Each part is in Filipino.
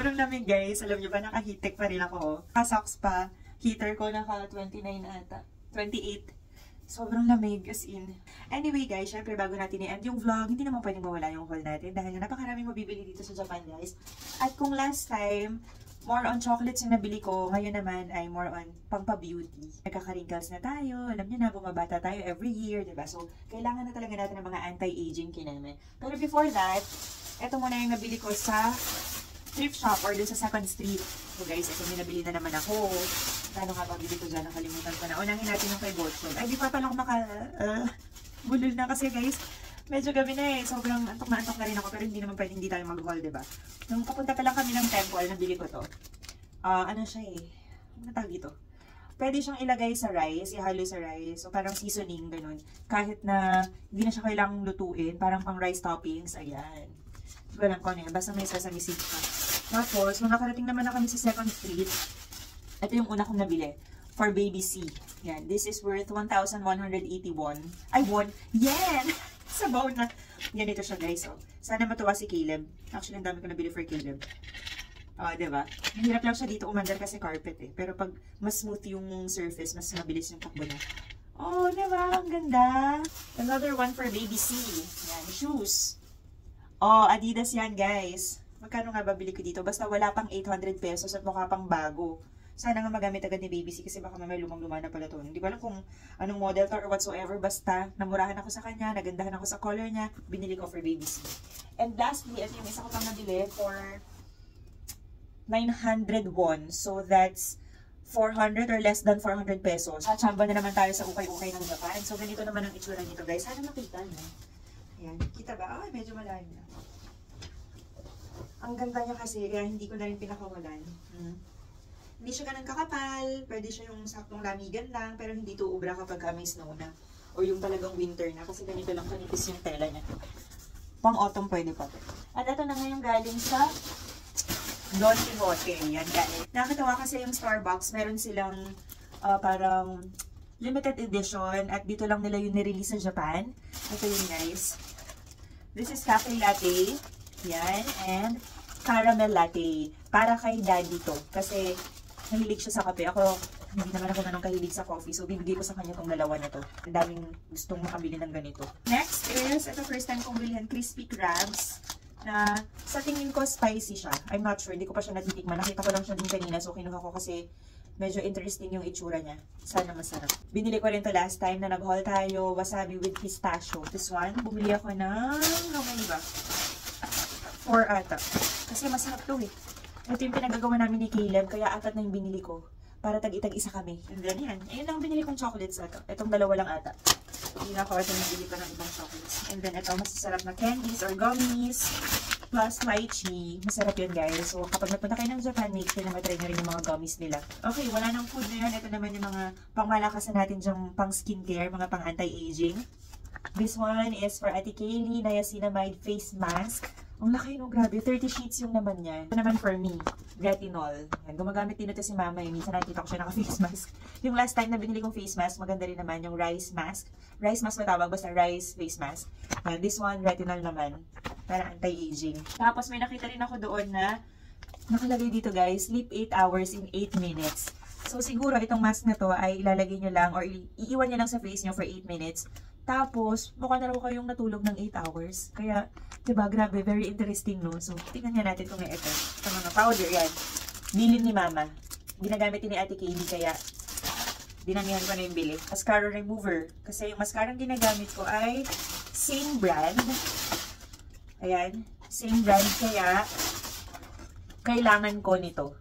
Sobrang lamig guys. Alam nyo ba, naka-heattech pa rin ako. Naka-socks pa. Heater ko naka-29 ata. 28. Sobrang lamig as in. Anyway guys, syempre bago natin i-end yung vlog, hindi naman pwedeng mawala yung haul natin dahil napakaraming mabibili dito sa Japan guys. At kung last time, more on chocolates yung nabili ko, ngayon naman ay more on pangpa-beauty. Nagkaka-wrinkles na tayo, alam niyo na, bumabata tayo every year, diba? So, kailangan na talaga natin ng mga anti-aging kineme. Pero before that, eto muna yung nabili ko sa thrift shop or dun sa Second Street. So guys, ito may nabili na naman ako. Ano nga ba bili ko dyan? Nakalimutan ko na. Unahin natin yung kay Botchol. Ay, di pa pala ako bulol na kasi guys. Medyo gabi na eh. Sobrang antok na rin ako. Pero hindi naman pwede hindi tayo mag-haul, diba? Nung papunta pa lang kami ng temple, nabili ko to. Ano siya eh? Ano tawag dito? Pwede siyang ilagay sa rice, ihalo sa rice. So parang seasoning, ganun. Kahit na hindi na siya kailangang lutuin. Parang pang rice toppings. Ayan. Hindi ko alam ko ano yan. Basta may sesame seed pa. Tapos, nung nakarating naman na kami sa Second Street, ito yung una kong nabili. For Baby C. Yan. This is worth 1,181. Ay, won. Yan! Sabaw na. Ganito siya, guys. Oh. Sana matuwa si Caleb. Actually, ang dami ko nabili for Caleb. Diba? Mahirap lang siya dito umandar kasi carpet eh. Pero pag mas smooth yung surface, mas mabilis yung takbo niya. Oh, diba? Ang ganda. Another one for Baby C. Yan. Shoes. Oh, Adidas yan, guys. Magkano nga babili ko dito? Basta wala pang 800 pesos at mukha pang bago. Sana nga magamit agad ni Baby C kasi baka mamaya lumang-luma na pala to. Hindi ko alam kung anong model to or whatsoever. Basta, namurahan ako sa kanya, nagandahan ako sa color niya, binili ko for Baby C. And lastly, ito yung isa ko pang nabili for 900 won. So, that's 400 or less than 400 pesos. Chamba na naman tayo sa ukay-ukay ng Japan. So, ganito naman ang itsura nito, guys. Sana makita, no? Ayan. Kita ba? Ay, medyo malayo na. Ang ganda niya kasi, kaya hindi ko na rin pinakawalan. Hindi siya ganun kakapal, pwede siya yung saktong lamigan lang, pero hindi to ubra kapag may snow na. O yung talagang winter na, kasi ganito lang kanipis yung tela niya. Pang autumn pwede pa. At ito na ngayon galing sa Don Quijote. Yan guys. Nakakatawa kasi yung Starbucks, meron silang parang limited edition at dito lang nila yung nirelease sa Japan. Ito yun guys. This is cafe latte. Yan. And caramel latte. Para kay daddy to. Kasi nahilig siya sa kape. Ako, hindi naman ako ganun kahilig sa coffee. So, bibigay ko sa kanya tong dalawa na to. Ang daming gustong makabili ng ganito. Next is, ito first time kong bilhin, crispy crabs. Na sa tingin ko, spicy siya. I'm not sure. Hindi ko pa siya natitikman. Nakita ko lang siya din kanina. So, kinuha ko kasi medyo interesting yung itsura niya. Sana masarap. Binili ko rin to last time na nag-haul tayo. Wasabi with pistachio. This one, bumili ako ng, how many ba? 4 ata. Kasi masarap to eh. Ito yung pinagagawa namin ni Caleb, kaya atat na yung binili ko. Para tag-itag-isa kami. And then yan. Ayun lang binili kong chocolates ata. Itong dalawa lang ata. Hindi na ako ito nabili ko ng ibang chocolates. And then ito, masasarap na candies or gummies. Plus lychee. Masarap yun guys. So kapag nagpunta kayo ng Japan, make sure na matry nyo rin yung mga gummies nila. Okay, wala nang food na yan. Ito naman yung mga pangmalakasan natin dyang pang skincare, mga pang anti-aging. This one is for Ate Kaylee, niacinamide face mask. Ang laki no, grabe. 30 sheets yung naman yan. Ito naman for me, retinol. Yan, gumagamit din ito si mama. Yung minsan nakita ko siya naka-face mask. Yung last time na binili kong face mask, maganda rin naman yung rice mask. Rice mask matawag, basta rice face mask. Yan, this one, retinol naman. Para anti-aging. Tapos may nakita rin ako doon na nakalagay dito guys, sleep 8 hours in 8 minutes. So siguro itong mask na to ay ilalagay nyo lang or iiwan nyo lang sa face nyo for 8 minutes. Tapos, mukha na raw kayong natulog ng 8 hours. Kaya, diba, grabe, very interesting, no? So, tingnan nga natin kung may ito. Sa mga powder, yan. Bilin ni Mama. Ginagamit ni Ate Kaylee, kaya dinamihan ko na yung bili. Mascara remover. Kasi yung mascara ginagamit ko ay same brand. Ayan. Same brand, kaya kailangan ko nito.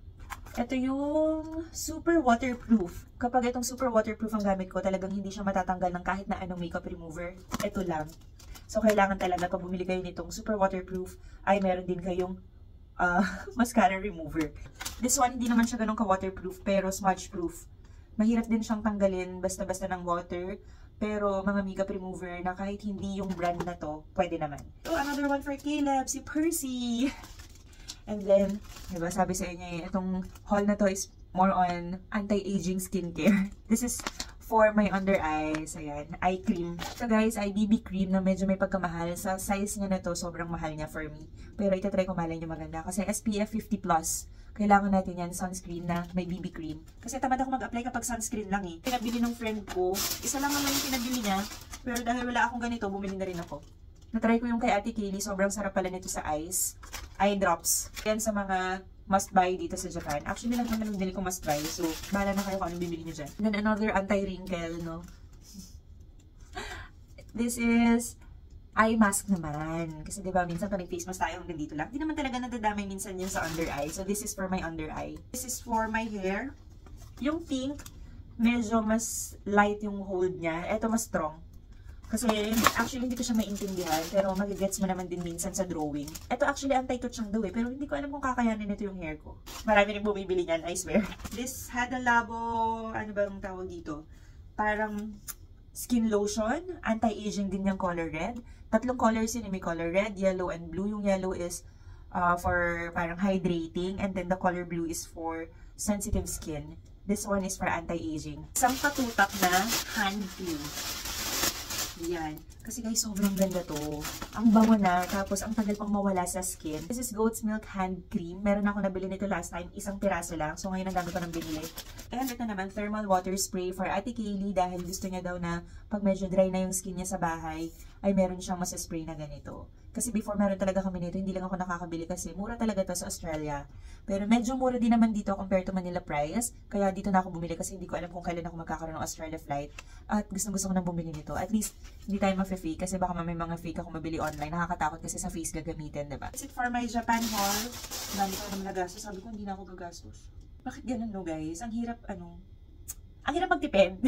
Ito yung super waterproof. Kapag itong super waterproof ang gamit ko, talagang hindi siya matatanggal ng kahit na anong makeup remover. Ito lang. So, kailangan talaga pag bumili kayo nitong super waterproof, ay meron din kayong mascara remover. This one, hindi naman siya ganun ka-waterproof, pero smudge-proof. Mahirap din siyang tanggalin basta-basta ng water. Pero mga makeup remover na kahit hindi yung brand na to, pwede naman. So, another one for Caleb, si Percy. And then, diba, sabi sa inyo, itong haul na to is more on anti-aging skincare. This is for my under eyes. Ayan, eye cream. So guys, ay BB cream na medyo may pagkamahal. Sa size niya na to, sobrang mahal niya for me. Pero itatry ko malay niyo maganda. Kasi SPF 50+. Kailangan natin yan, sunscreen na may BB cream. Kasi tamad ako mag-apply kapag sunscreen lang eh. Pinabili ng friend ko. Isa lang naman yung pinabili niya. Pero dahil wala akong ganito, bumili na rin ako. Natry ko yung kay Ate Kaylee. Sobrang sarap pala nito sa eyes. Eye drops. Yan sa mga must buy dito sa Japan. Actually, lang naman yung binili ko must buy. So, bahala na kayo kung anong bibili nyo dyan. And then another anti-wrinkle, no? This is eye mask naman. Kasi diba, minsan pag nag-face mask tayo hanggang dito lang. Hindi naman talaga nadadamay minsan yun sa under eye. So, this is for my under eye. This is for my hair. Yung pink, medyo mas light yung hold niya. Ito mas strong. Kasi, actually, hindi ko siya maintindihan. Pero, magigets mo naman din minsan sa drawing. Ito, actually, anti-touch ang daw eh. Pero, hindi ko alam kung kakayanin ito yung hair ko. Marami rin bumibili niyan, I swear. This Hada Labo, ano ba yung tawag dito? Parang skin lotion. Anti-aging din yung color red. Tatlong colors yun. May color red, yellow, and blue. Yung yellow is for parang hydrating. And then, the color blue is for sensitive skin. This one is for anti-aging. Isang katutak na hand cream. Yan. Kasi guys, sobrang ganda to. Ang bango na, tapos ang tagal pang mawala sa skin. This is Goat's Milk Hand Cream. Meron ako nabili nito last time, isang piraso lang. So ngayon ang dami ko nang binili. And ito naman, thermal water spray for Ate Kaylee dahil gusto niya daw na pag medyo dry na yung skin niya sa bahay, ay meron siyang masa-spray na ganito. Kasi before meron talaga kami nito, hindi lang ako nakakabili kasi mura talaga to sa Australia. Pero medyo mura din naman dito compared to Manila price. Kaya dito na ako bumili kasi hindi ko alam kung kailan ako magkakaroon ng Australia flight. At gusto ko nang bumili nito. At least, hindi tayo ma-fake kasi baka may mga fake ako mabili online. Nakakatakot kasi sa face gagamitin, diba? That's it for my Japan haul. Dami ko naman nagastos. Sabi ko, hindi na ako gagastos. Bakit ganun no guys? Ang hirap, ang hirap magtipid.